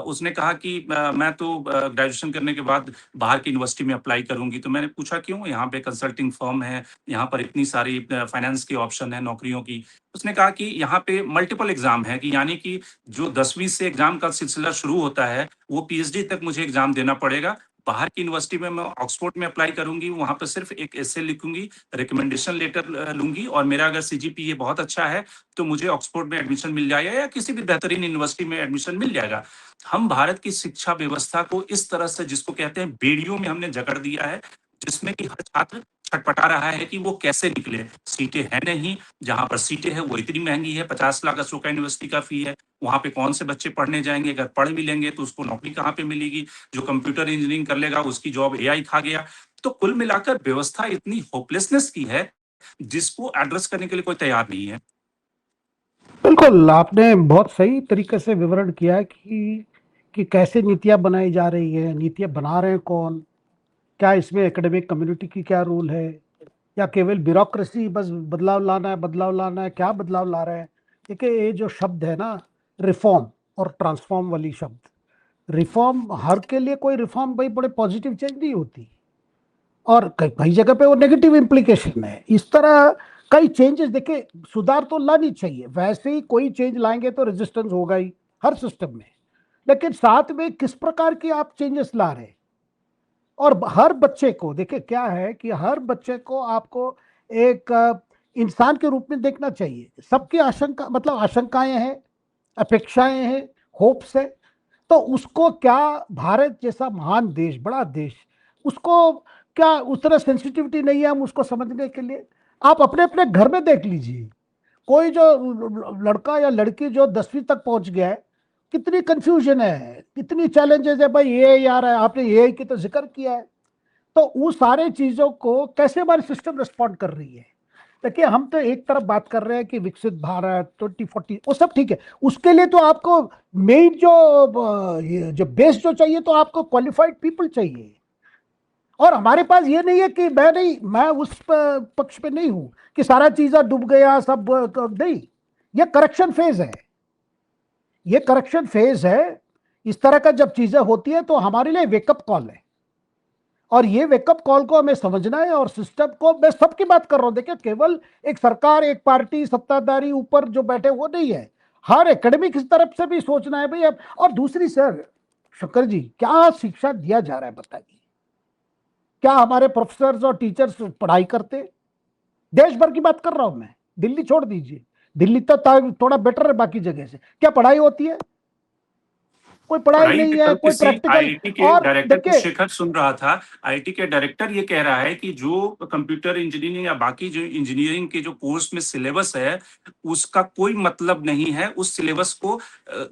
उसने कहा कि मैं तो ग्रेजुएशन करने के बाद बाहर की यूनिवर्सिटी में अप्लाई करूंगी। तो मैंने पूछा क्यों? यहाँ पे कंसल्टिंग फर्म है, यहाँ पर इतनी सारी फाइनेंस के ऑप्शन है नौकरियों की। उसने कहा कि यहाँ पे मल्टीपल एग्जाम है, कि यानी कि जो 10वीं से एग्जाम का सिलसिला शुरू होता है, वो पीएचडी तक मुझे एग्जाम देना पड़ेगा। बाहर की यूनिवर्सिटी में मैं ऑक्सफोर्ड में अप्लाई करूंगी, वहां पर सिर्फ एक एसे लिखूंगी, रिकमेंडेशन लेटर लूंगी, और मेरा अगर सीजीपीए बहुत अच्छा है तो मुझे ऑक्सफोर्ड में एडमिशन मिल जाएगा या किसी भी बेहतरीन यूनिवर्सिटी में एडमिशन मिल जाएगा। हम भारत की शिक्षा व्यवस्था को इस तरह से, जिसको कहते हैं बेड़ियों में, हमने जकड़ दिया है, जिसमें कि हर छात्र छटपटा रहा है कि वो कैसे निकले। सीटें हैं नहीं, जहां पर सीटें हैं वो इतनी महंगी है, 50 लाख अशोका यूनिवर्सिटी का फी है, वहां पे कौन से बच्चे पढ़ने जाएंगे? अगर पढ़ भी लेंगे तो उसको नौकरी कहाँ पे मिलेगी? जो कंप्यूटर इंजीनियरिंग कर लेगा उसकी जॉब एआई खा गया। तो कुल मिलाकर व्यवस्था इतनी होपलेसनेस की है, जिसको एड्रेस करने के लिए कोई तैयार नहीं है। बिल्कुल, आपने बहुत सही तरीके से विवरण किया है कि कैसे नीतियां बनाई जा रही है, नीतियां बना रहे हैं कौन, क्या इसमें एकेडमिक कम्युनिटी की क्या रोल है, या केवल ब्यूरोक्रेसी बस बदलाव लाना है, क्या बदलाव ला रहे हैं? देखिए, ये जो शब्द है ना, रिफॉर्म और ट्रांसफॉर्म वाली शब्द, रिफॉर्म हर के लिए कोई रिफॉर्म भाई बड़े पॉजिटिव चेंज नहीं होती, और कई जगह पे वो नेगेटिव इम्प्लीकेशन है। इस तरह कई चेंजेस, देखिए, सुधार तो लानी चाहिए, वैसे ही कोई चेंज लाएंगे तो रेजिस्टेंस होगा ही हर सिस्टम में, लेकिन साथ में किस प्रकार की आप चेंजेस ला रहे हैं। और हर बच्चे को, देखिए क्या है कि हर बच्चे को आपको एक इंसान के रूप में देखना चाहिए। सबकी आशंका, मतलब आशंकाएं हैं, अपेक्षाएं हैं, होप्स है, तो उसको क्या भारत जैसा महान देश, बड़ा देश, उसको क्या उतना सेंसिटिविटी नहीं है हम उसको समझने के लिए? आप अपने अपने घर में देख लीजिए, कोई जो लड़का या लड़की जो 10वीं तक पहुंच गया है, कितनी कंफ्यूजन है, कितनी चैलेंजेस है। भाई ये आ रहा है, आपने एआई की तो जिक्र किया है, तो उन सारे चीजों को कैसे हमारी सिस्टम रिस्पॉन्ड कर रही है? देखिए, हम तो एक तरफ बात कर रहे हैं कि विकसित भारत 2040, वो सब ठीक है, उसके लिए तो आपको मेन जो बेस जो चाहिए, तो आपको क्वालिफाइड पीपल चाहिए। और हमारे पास ये नहीं है कि मैं उस पक्ष पे नहीं हूं कि सारा चीज़ डूब गया सब, नहीं, ये करेक्शन फेज है, ये करेक्शन फेज है। इस तरह का जब चीजें होती है तो हमारे लिए वेकअप कॉल है, और ये वेकअप कॉल को हमें समझना है, और सिस्टम को, मैं सबकी बात कर रहा हूं, देखिए केवल एक सरकार, एक पार्टी, सत्ताधारी ऊपर जो बैठे वो नहीं है, हर एकेडमिक इस तरफ से भी सोचना है भाई। अब और दूसरी, सर शंकर जी, क्या शिक्षा दिया जा रहा है बताइए? क्या हमारे प्रोफेसर्स और टीचर्स पढ़ाई करते? देश भर की बात कर रहा हूं मैं, दिल्ली छोड़ दीजिए, दिल्ली तो थोड़ा बेटर है बाकी जगह से। क्या पढ़ाई होती है? कोई पढ़ाई नहीं है, कोई प्रैक्टिकल। आईआईटी के डायरेक्टर को शेखर सुन रहा था, आईआईटी के डायरेक्टर ये कह रहा है कि जो कंप्यूटर इंजीनियरिंग या बाकी जो इंजीनियरिंग के जो कोर्स में सिलेबस है, उसका कोई मतलब नहीं है। उस सिलेबस को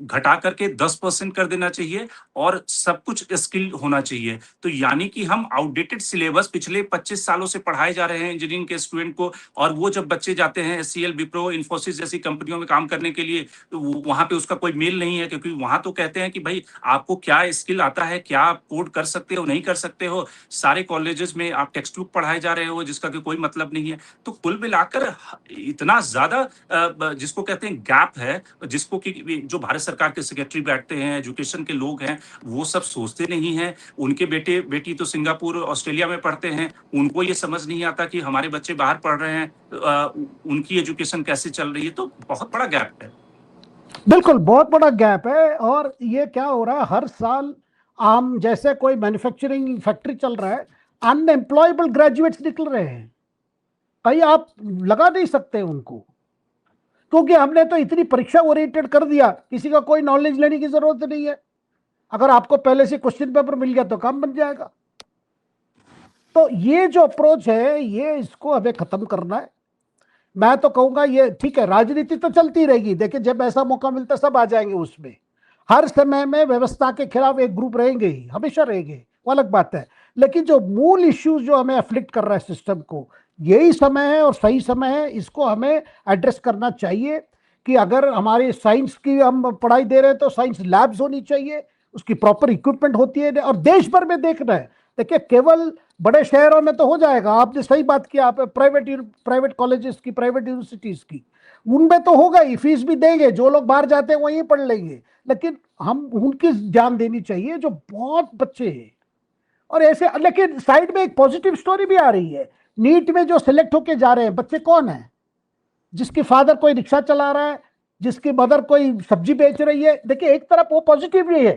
घटा करके 10% कर देना चाहिए, और सब कुछ स्किल होना चाहिए। तो यानी कि हम आउटडेटेड सिलेबस पिछले 25 सालों से पढ़ाए जा रहे हैं इंजीनियरिंग के स्टूडेंट को, और वो जब बच्चे जाते हैं एचसीएल, विप्रो, इन्फोसिस जैसी कंपनियों में काम करने के लिए, तो वहां पे उसका कोई मेल नहीं है, क्योंकि वहां तो कहते हैं कि भाई आपको क्या स्किल आता है, क्या आप कोड कर सकते हो, नहीं कर सकते हो। सारे कॉलेजेस में आप टेक्स्ट बुक पढ़ाए जा रहे हो, जिसका कोई मतलब नहीं है। तो कुल मिलाकर इतना ज्यादा जिसको कहते हैं गैप है, जिसको कि जो भारत सरकार के सेक्रेटरी बैठते हैं, एजुकेशन के लोग हैं, वो सब सोचते नहीं है। उनके बेटे बेटी तो सिंगापुर, ऑस्ट्रेलिया में पढ़ते हैं, उनको ये समझ नहीं आता कि हमारे बच्चे बाहर पढ़ रहे हैं, उनकी एजुकेशन कैसे चल रही है। तो बहुत बड़ा गैप है। बिल्कुल बहुत बड़ा गैप है। और ये क्या हो रहा है, हर साल आम जैसे कोई मैन्युफैक्चरिंग फैक्ट्री चल रहा है, अनएम्प्लॉयबल ग्रेजुएट्स निकल रहे हैं, कहीं आप लगा नहीं सकते उनको, क्योंकि हमने तो इतनी परीक्षा ओरिएंटेड कर दिया, किसी का कोई नॉलेज लेने की जरूरत नहीं है। अगर आपको पहले से क्वेश्चन पेपर मिल गया तो काम बन जाएगा। तो ये जो अप्रोच है, ये इसको हमें खत्म करना है। मैं तो कहूंगा ये ठीक है, राजनीति तो चलती रहेगी, देखिए जब ऐसा मौका मिलता है सब आ जाएंगे उसमें। हर समय में व्यवस्था के खिलाफ एक ग्रुप रहेंगे ही, हमेशा रहेंगे, वो अलग बात है। लेकिन जो मूल इश्यूज जो हमें अफ्लिक्ट कर रहा है सिस्टम को, यही समय है और सही समय है, इसको हमें एड्रेस करना चाहिए। कि अगर हमारी साइंस की हम पढ़ाई दे रहे हैं तो साइंस लैब्स होनी चाहिए, उसकी प्रॉपर इक्विपमेंट होती है, और देश भर में देखना है। देखिए केवल बड़े शहरों में तो हो जाएगा, आपने सही बात की, आप प्राइवेट कॉलेजेस की, प्राइवेट यूनिवर्सिटीज की, उनमें तो होगा ही, फीस भी देंगे, जो लोग बाहर जाते हैं वहीं पढ़ लेंगे। लेकिन हम उनकी ध्यान देनी चाहिए जो बहुत बच्चे हैं और ऐसे। लेकिन साइड में एक पॉजिटिव स्टोरी भी आ रही है, नीट में जो सिलेक्ट होके जा रहे हैं बच्चे कौन है? जिसकी फादर कोई रिक्शा चला रहा है, जिसकी मदर कोई सब्जी बेच रही है। देखिए एक तरफ वो पॉजिटिव भी है,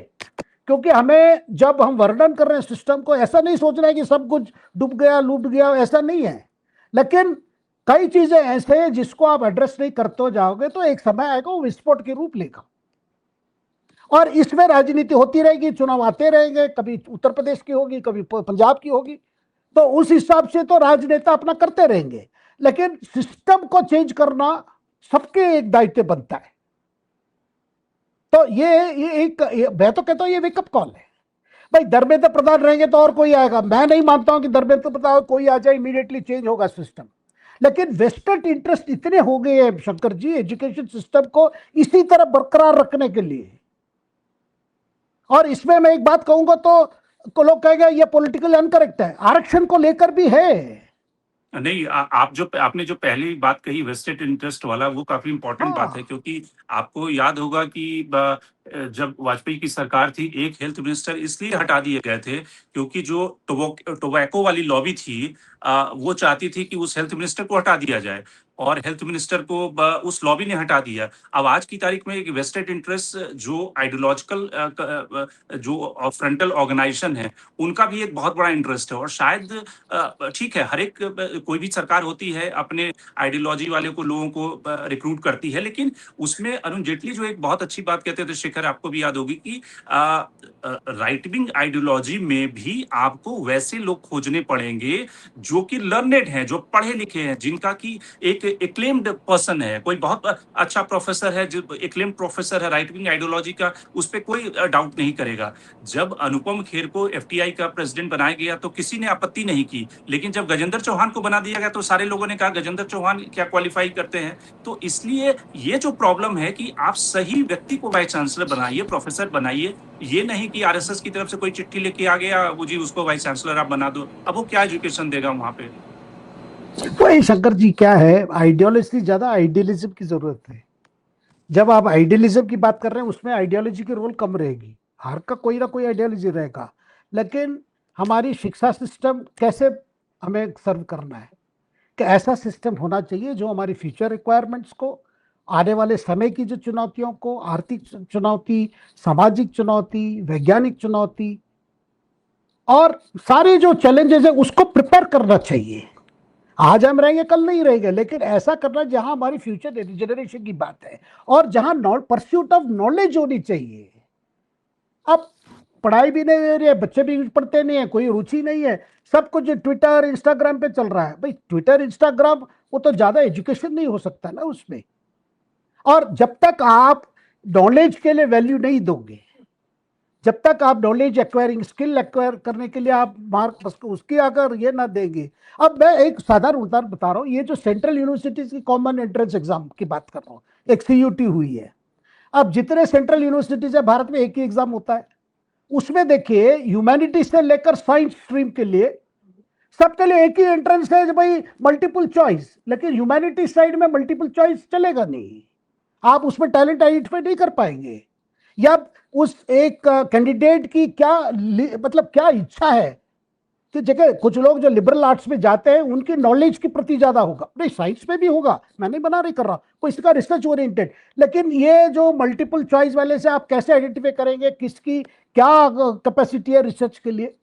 क्योंकि हमें जब हम वर्णन कर रहे हैं सिस्टम को, ऐसा नहीं सोचना है कि सब कुछ डूब गया लूट गया, ऐसा नहीं है। लेकिन कई चीजें ऐसे हैं जिसको आप एड्रेस नहीं करते हो जाओगे तो एक समय आएगा वो विस्फोट के रूप लेगा, और इसमें राजनीति होती रहेगी, चुनाव आते रहेंगे, कभी उत्तर प्रदेश की होगी, कभी पंजाब की होगी, तो उस हिसाब से तो राजनेता अपना करते रहेंगे। लेकिन सिस्टम को चेंज करना सबके एक दायित्व बनता है। तो ये मैं तो कहता हूं ये वेकअप कॉल है। भाई धर्मेंद्र प्रधान रहेंगे तो और कोई आएगा, मैं नहीं मानता हूं कि धर्मेंद्र प्रधान कोई आ जाए इमीडिएटली चेंज होगा सिस्टम। लेकिन वेस्टेड इंटरेस्ट इतने हो गए हैं शंकर जी एजुकेशन सिस्टम को इसी तरह बरकरार रखने के लिए। और इसमें मैं एक बात कहूंगा तो लोग कहेंगे ये पॉलिटिकल अनकरेक्ट है, आरक्षण को लेकर भी है। नहीं, आपने जो पहली बात कही वेस्टेड इंटरेस्ट वाला, वो काफी इंपॉर्टेंट बात है, क्योंकि आपको याद होगा कि जब वाजपेयी की सरकार थी, एक हेल्थ मिनिस्टर इसलिए हटा दिए गए थे क्योंकि जो टोबैको वाली लॉबी थी, वो चाहती थी कि उस हेल्थ मिनिस्टर को हटा दिया जाए, और हेल्थ मिनिस्टर को उस लॉबी ने हटा दिया। अब आज की तारीख में एक वेस्टेड इंटरेस्ट जो आइडियोलॉजिकल जो फ्रंटल ऑर्गेनाइजेशन है, उनका भी एक बहुत बड़ा इंटरेस्ट है। और शायद ठीक है, हर एक कोई भी सरकार होती है अपने आइडियोलॉजी वाले को, लोगों को रिक्रूट करती है, लेकिन उसमें अरुण जेटली जो एक बहुत अच्छी बात कहते थे, शेखर आपको भी याद होगी, कि राइट विंग आइडियोलॉजी में भी आपको वैसे लोग खोजने पड़ेंगे जो कि लर्नेड हैं, जो पढ़े लिखे हैं, जिनका की एक एक्लेम्ड पर्सन है, कोई बहुत अच्छा प्रोफेसर है, जो एक्लेम्ड प्रोफेसर है राइट विंग आइडियोलॉजी का, उस पर कोई डाउट नहीं करेगा। जब अनुपम खेर को एफटीआई का प्रेसिडेंट बनाया गया तो किसी ने आपत्ति नहीं की, लेकिन जब गजेंद्र चौहान को बना दिया गया तो सारे लोगों ने कहा गजेंद्र चौहान क्या क्वालिफाई करते हैं। तो इसलिए ये जो प्रॉब्लम है कि आप सही व्यक्ति को वाइस चांसलर बनाइए, प्रोफेसर बनाइए, ये नहीं कि आरएसएस की तरफ से कोई चिट्ठी लेके आ गया, वो जी उसको वाइस चांसलर आप बना दो। अब वो क्या एजुकेशन देगा वहां पे? वही शंकर जी क्या है, आइडियोलॉजी से ज्यादा आइडियलिज्म की जरूरत है। जब आप आइडियलिज्म की बात कर रहे हैं उसमें आइडियोलॉजी की रोल कम रहेगी, हर का कोई ना कोई आइडियोलॉजी रहेगा। लेकिन हमारी शिक्षा सिस्टम कैसे हमें सर्व करना है कि ऐसा सिस्टम होना चाहिए जो हमारी फ्यूचर रिक्वायरमेंट्स को, आने वाले समय की जो चुनौतियों को, आर्थिक चुनौती, सामाजिक चुनौती, वैज्ञानिक चुनौती और सारे जो चैलेंजेस है उसको प्रिपेयर करना चाहिए। आज हम रहेंगे कल नहीं रहेंगे, लेकिन ऐसा करना जहां हमारी फ्यूचर जनरेशन की बात है और जहां परस्यूट ऑफ नॉलेज होनी चाहिए। अब पढ़ाई भी नहीं हो रही है, बच्चे भी पढ़ते नहीं है, कोई रुचि नहीं है, सब कुछ ट्विटर इंस्टाग्राम पे चल रहा है। भाई ट्विटर इंस्टाग्राम वो तो ज्यादा एजुकेशन नहीं हो सकता ना उसमें। और जब तक आप नॉलेज के लिए वैल्यू नहीं दोगे, जब तक आप नॉलेज एक्वायरिंग, स्किल एक्वायर करने के लिए आप मार्क उसकी अगर ये ना देंगे। अब मैं एक साधारण उदाहरण बता रहा हूँ, ये जो सेंट्रल यूनिवर्सिटीज की कॉमन एंट्रेंस एग्जाम की बात कर रहा हूँ, एक CUT हुई है। अब जितने सेंट्रल यूनिवर्सिटीज है भारत में एक ही एग्जाम होता है, उसमें देखिए ह्यूमैनिटीज से लेकर साइंस स्ट्रीम के लिए सबके लिए एक ही एंट्रेंस है भाई, मल्टीपल चॉइस। लेकिन ह्यूमैनिटीज साइड में मल्टीपल चॉइस चलेगा नहीं, आप उसमें टैलेंट आइडेंटिफाई नहीं कर पाएंगे, या उस एक कैंडिडेट की क्या मतलब क्या इच्छा है कि जगह कुछ लोग जो लिबरल आर्ट्स में जाते हैं उनकी नॉलेज के प्रति ज्यादा होगा, नहीं साइंस में भी होगा, मैं नहीं बना नहीं कर रहा, कोई इसका रिसर्च ओरिएंटेड, लेकिन ये जो मल्टीपल चॉइस वाले से आप कैसे आइडेंटिफाई करेंगे किसकी क्या कैपेसिटी है रिसर्च के लिए?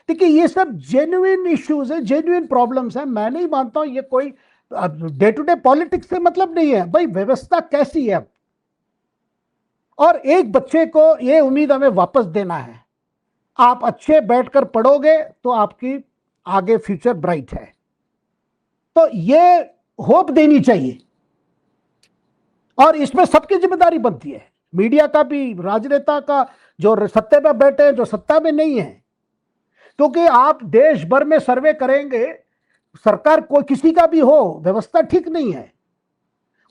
देखिए ये सब जेन्युइन इश्यूज है, जेन्युइन प्रॉब्लम्स है। मैं नहीं मानता हूं ये कोई डे टू डे पॉलिटिक्स से मतलब नहीं है। भाई व्यवस्था कैसी है, और एक बच्चे को ये उम्मीद हमें वापस देना है, आप अच्छे बैठकर पढ़ोगे तो आपकी आगे फ्यूचर ब्राइट है, तो ये होप देनी चाहिए, और इसमें सबकी जिम्मेदारी बनती है, मीडिया का भी, राजनेता का, जो सत्ता में बैठे हैं, जो सत्ता में नहीं है, क्योंकि आप देश भर में सर्वे करेंगे, सरकार कोई किसी का भी हो, व्यवस्था ठीक नहीं है,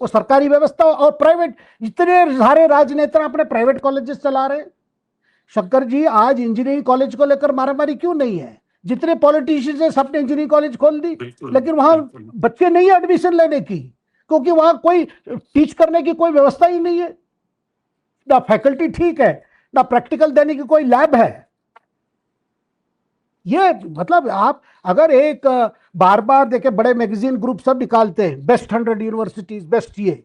वो सरकारी व्यवस्था और प्राइवेट, इतने सारे राजनेता अपने प्राइवेट कॉलेजेस चला रहे हैं। शंकर जी, आज इंजीनियरिंग कॉलेज को लेकर मारामारी क्यों नहीं है? जितने पॉलिटिशियंस हैं सबने इंजीनियरिंग कॉलेज खोल दी, लेकिन वहां बच्चे नहीं है एडमिशन लेने की, क्योंकि वहां कोई टीच करने की कोई व्यवस्था ही नहीं है, ना फैकल्टी ठीक है, ना प्रैक्टिकल देने की कोई लैब है। ये मतलब आप अगर एक बार बार देखे, बड़े मैगजीन ग्रुप सब निकालते हैं बेस्ट 100 यूनिवर्सिटीज, बेस्ट, ये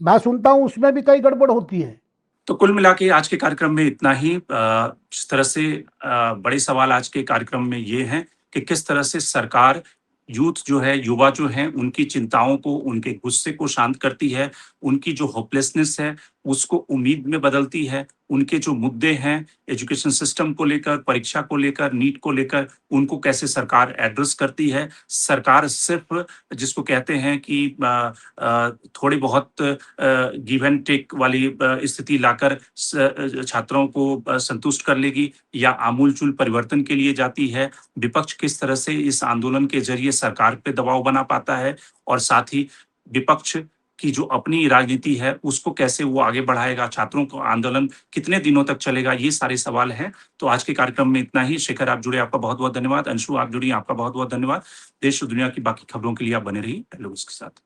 मैं सुनता हूं उसमें भी कई गड़बड़ होती है। तो कुल मिला के आज के कार्यक्रम में इतना ही। जिस तरह से बड़े सवाल आज के कार्यक्रम में ये हैं कि किस तरह से सरकार यूथ जो है, युवा जो है, उनकी चिंताओं को, उनके गुस्से को शांत करती है, उनकी जो होपलेसनेस है उसको उम्मीद में बदलती है, उनके जो मुद्दे हैं एजुकेशन सिस्टम को लेकर, परीक्षा को लेकर, नीट को लेकर, उनको कैसे सरकार एड्रेस करती है। सरकार सिर्फ जिसको कहते हैं कि थोड़ी बहुत गिव एंड टेक वाली स्थिति लाकर छात्रों को संतुष्ट कर लेगी या आमूलचूल परिवर्तन के लिए जाती है। विपक्ष किस तरह से इस आंदोलन के जरिए सरकार पे दबाव बना पाता है, और साथ ही विपक्ष की जो अपनी राजनीति है उसको कैसे वो आगे बढ़ाएगा, छात्रों को आंदोलन कितने दिनों तक चलेगा, ये सारे सवाल हैं। तो आज के कार्यक्रम में इतना ही। शेखर आप जुड़े, आपका बहुत बहुत धन्यवाद। अंशु आप जुड़ी, आपका बहुत बहुत धन्यवाद। देश और दुनिया की बाकी खबरों के लिए आप बने रहिए पहले उसके साथ।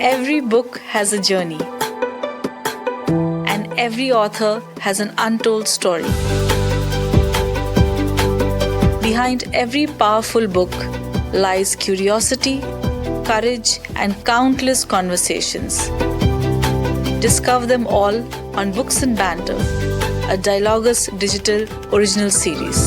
Every book has a journey, and every author has an untold story. Behind every powerful book lies curiosity, courage, and countless conversations. Discover them all on Books and Banter, a Dialogus Digital original series.